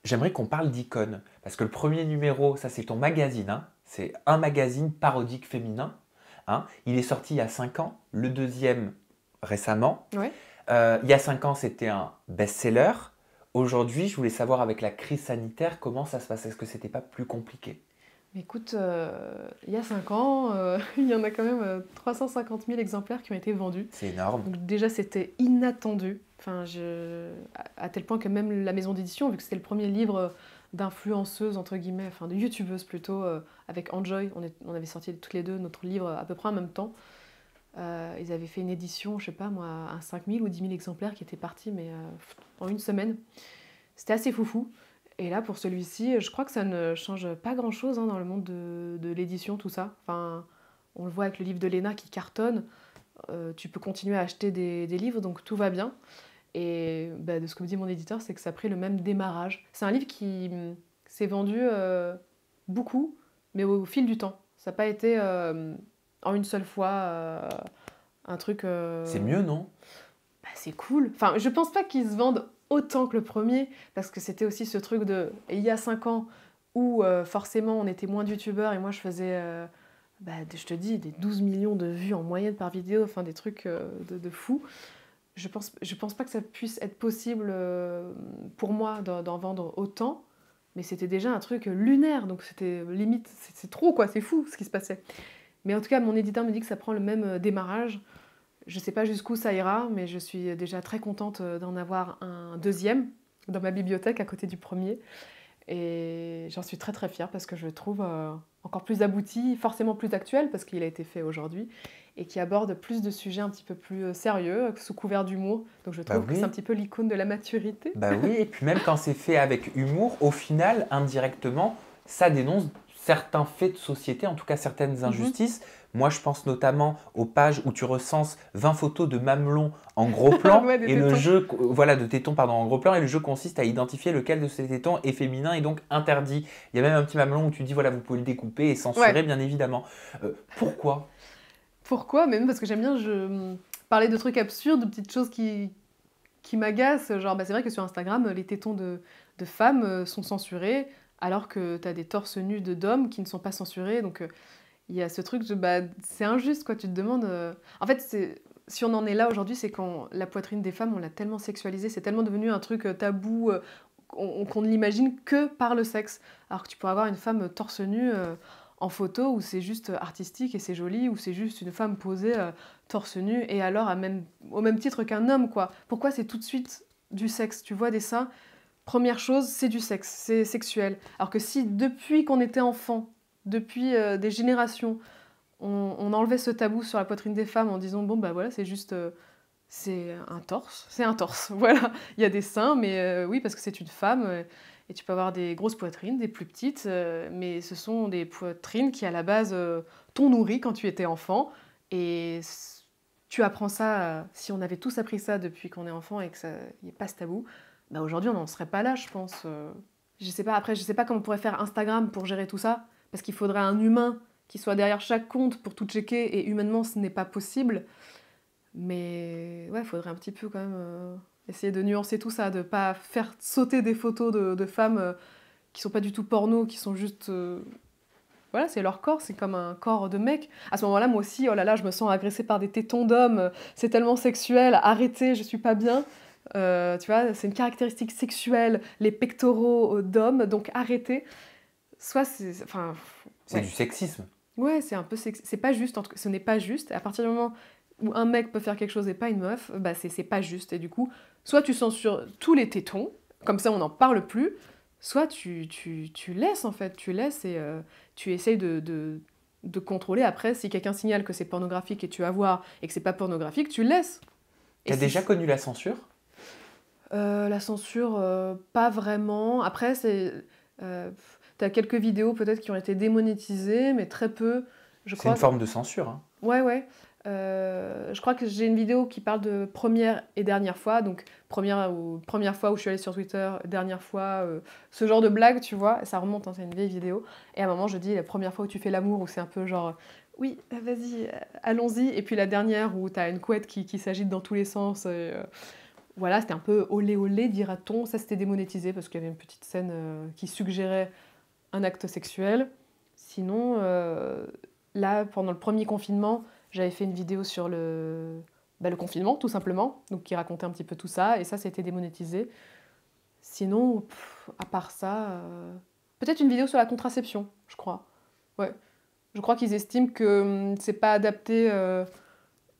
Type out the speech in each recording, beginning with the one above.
j'aimerais qu'on parle d'icônes. Parce que le premier numéro, ça c'est ton magazine, hein. C'est un magazine parodique féminin, hein. Il est sorti il y a 5 ans, le deuxième récemment. Ouais. Il y a 5 ans, c'était un best-seller. Aujourd'hui, je voulais savoir avec la crise sanitaire, comment ça se passe? Est-ce que c'était pas plus compliqué? Mais écoute, il y a 5 ans, il y en a quand même 350 000 exemplaires qui ont été vendus. C'est énorme. Donc déjà, c'était inattendu. Enfin, à tel point que même la maison d'édition, vu que c'était le premier livre d'influenceuse, entre guillemets, enfin de youtubeuse plutôt, avec Enjoy, on avait sorti toutes les deux notre livre à peu près en même temps. Ils avaient fait une édition, je sais pas moi, à 5 000 ou 10 000 exemplaires qui étaient partis, mais en une semaine. C'était assez foufou. Et là, pour celui-ci, je crois que ça ne change pas grand-chose hein, dans le monde de l'édition, tout ça. Enfin, on le voit avec le livre de Léna qui cartonne. Tu peux continuer à acheter des livres, donc tout va bien. Et bah, de ce que me dit mon éditeur, c'est que ça a pris le même démarrage. C'est un livre qui s'est vendu beaucoup, mais au fil du temps. Ça n'a pas été en une seule fois un truc... C'est mieux, non? Bah, c'est cool. Enfin, je pense pas qu'ils se vendent autant que le premier, parce que c'était aussi ce truc de... Et il y a 5 ans, où forcément on était moins de youtubeurs, et moi je faisais, bah, je te dis, des 12 millions de vues en moyenne par vidéo, enfin des trucs de fou. Je pense pas que ça puisse être possible pour moi d'en vendre autant, mais c'était déjà un truc lunaire, donc c'était limite, c'est trop quoi, c'est fou ce qui se passait. Mais en tout cas, mon éditeur me dit que ça prend le même démarrage. Je sais pas jusqu'où ça ira, mais je suis déjà très contente d'en avoir un deuxième dans ma bibliothèque à côté du premier. Et j'en suis très très fière parce que je le trouve encore plus abouti, forcément plus actuel parce qu'il a été fait aujourd'hui et qui aborde plus de sujets un petit peu plus sérieux, sous couvert d'humour. Donc je Bah trouve que c'est un oui. petit peu l'icône de la maturité. Bah oui, et puis même quand c'est fait avec humour, au final, indirectement, ça dénonce certains faits de société, en tout cas certaines Mhm. injustices. Moi, je pense notamment aux pages où tu recenses 20 photos de mamelons en gros plan Ouais, des et le tétons. jeu, voilà, de tétons, pardon, en gros plan, et le jeu consiste à identifier lequel de ces tétons est féminin et donc interdit. Il y a même un petit mamelon où tu dis, voilà, vous pouvez le découper et censurer, Ouais. bien évidemment. Pourquoi? Pourquoi? Même parce que j'aime bien parler de trucs absurdes, de petites choses qui m'agacent. Genre, bah, c'est vrai que sur Instagram, les tétons de femmes sont censurés, alors que t'as des torses nus d'hommes qui ne sont pas censurés. Donc, il y a ce truc de, bah, c'est injuste, quoi. Tu te demandes... En fait, si on en est là aujourd'hui, c'est quand la poitrine des femmes, on l'a tellement sexualisée, c'est tellement devenu un truc tabou, qu'on ne l'imagine que par le sexe. Alors que tu pourrais avoir une femme torse nu en photo où c'est juste artistique et c'est joli, ou c'est juste une femme posée torse nu, et alors au même titre qu'un homme, quoi. Pourquoi c'est tout de suite du sexe? Tu vois des seins, première chose, c'est du sexe, c'est sexuel. Alors que si depuis qu'on était enfant, depuis des générations, on enlevait ce tabou sur la poitrine des femmes en disant bon bah voilà c'est juste c'est un torse, voilà. Il y a des seins, mais oui parce que c'est une femme et tu peux avoir des grosses poitrines, des plus petites, mais ce sont des poitrines qui à la base t'ont nourri quand tu étais enfant et tu apprends ça. Si on avait tous appris ça depuis qu'on est enfant et que ça n'y ait pas ce tabou, bah aujourd'hui on n'en serait pas là, je pense. Je sais pas, après je sais pas comment on pourrait faire Instagram pour gérer tout ça, parce qu'il faudrait un humain qui soit derrière chaque compte pour tout checker, et humainement ce n'est pas possible. Mais ouais, il faudrait un petit peu quand même essayer de nuancer tout ça, de pas faire sauter des photos de femmes qui sont pas du tout porno, qui sont juste... voilà, c'est leur corps, c'est comme un corps de mec. À ce moment-là, moi aussi, oh là là, je me sens agressée par des tétons d'hommes, c'est tellement sexuel, arrêtez, je suis pas bien. Tu vois, c'est une caractéristique sexuelle, les pectoraux d'hommes, donc arrêtez. Soit c'est... Enfin, C'est du ouais. sexisme. Ouais, c'est un peu c'est pas juste, en tout cas, ce n'est pas juste. Et à partir du moment où un mec peut faire quelque chose et pas une meuf, bah c'est pas juste. Et du coup, soit tu censures tous les tétons, comme ça on n'en parle plus, soit tu laisses en fait, tu laisses et tu essayes de contrôler. Après, si quelqu'un signale que c'est pornographique et tu vas voir et que c'est pas pornographique, tu laisses. Et T'as si déjà connu la censure? la censure, pas vraiment. Après, t'as quelques vidéos peut-être qui ont été démonétisées, mais très peu, je C'est une crois. forme de censure, hein. Ouais, ouais. Je crois que j'ai une vidéo qui parle de première et dernière fois. Donc, première fois où je suis allée sur Twitter, dernière fois, ce genre de blague, tu vois. Ça remonte, hein, c'est une vieille vidéo. Et à un moment, je dis la première fois où tu fais l'amour, où c'est un peu genre, oui, vas-y, allons-y. Et puis la dernière où t'as une couette qui s'agite dans tous les sens. Voilà, c'était un peu olé olé, dira-t-on. Ça, c'était démonétisé parce qu'il y avait une petite scène qui suggérait un acte sexuel. Sinon, là, pendant le premier confinement, j'avais fait une vidéo sur le confinement, tout simplement, donc qui racontait un petit peu tout ça, et ça a été démonétisé. Sinon, à part ça, peut-être une vidéo sur la contraception, je crois. Ouais. Je crois qu'ils estiment que c'est pas adapté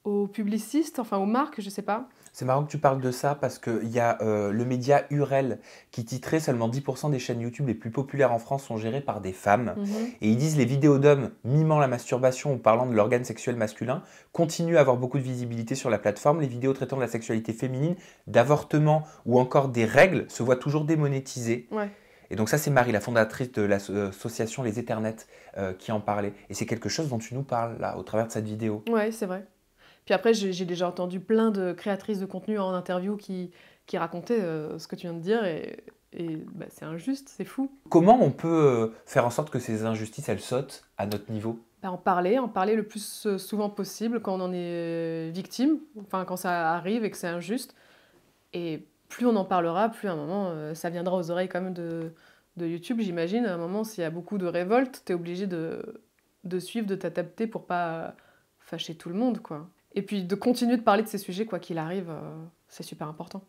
aux publicistes, enfin aux marques, je sais pas. C'est marrant que tu parles de ça parce qu'il y a le média Urel qui titrait seulement 10% des chaînes YouTube les plus populaires en France sont gérées par des femmes. Mhm. Et ils disent les vidéos d'hommes mimant la masturbation ou parlant de l'organe sexuel masculin continuent à avoir beaucoup de visibilité sur la plateforme. Les vidéos traitant de la sexualité féminine, d'avortement ou encore des règles se voient toujours démonétisées. Ouais. Et donc ça, c'est Marie, la fondatrice de l'association Les Éternêtes, qui en parlait. Et c'est quelque chose dont tu nous parles là, au travers de cette vidéo. Ouais, c'est vrai. Puis après, j'ai déjà entendu plein de créatrices de contenu en interview qui racontaient ce que tu viens de dire et bah, c'est injuste, c'est fou. Comment on peut faire en sorte que ces injustices, elles sautent à notre niveau? Bah, en parler le plus souvent possible quand on en est victime, enfin quand ça arrive et que c'est injuste. Et plus on en parlera, plus à un moment ça viendra aux oreilles quand même de YouTube, j'imagine. À un moment, s'il y a beaucoup de révoltes, t'es obligé de suivre, de t'adapter pour pas fâcher tout le monde, quoi. Et puis de continuer de parler de ces sujets, quoi qu'il arrive, c'est super important.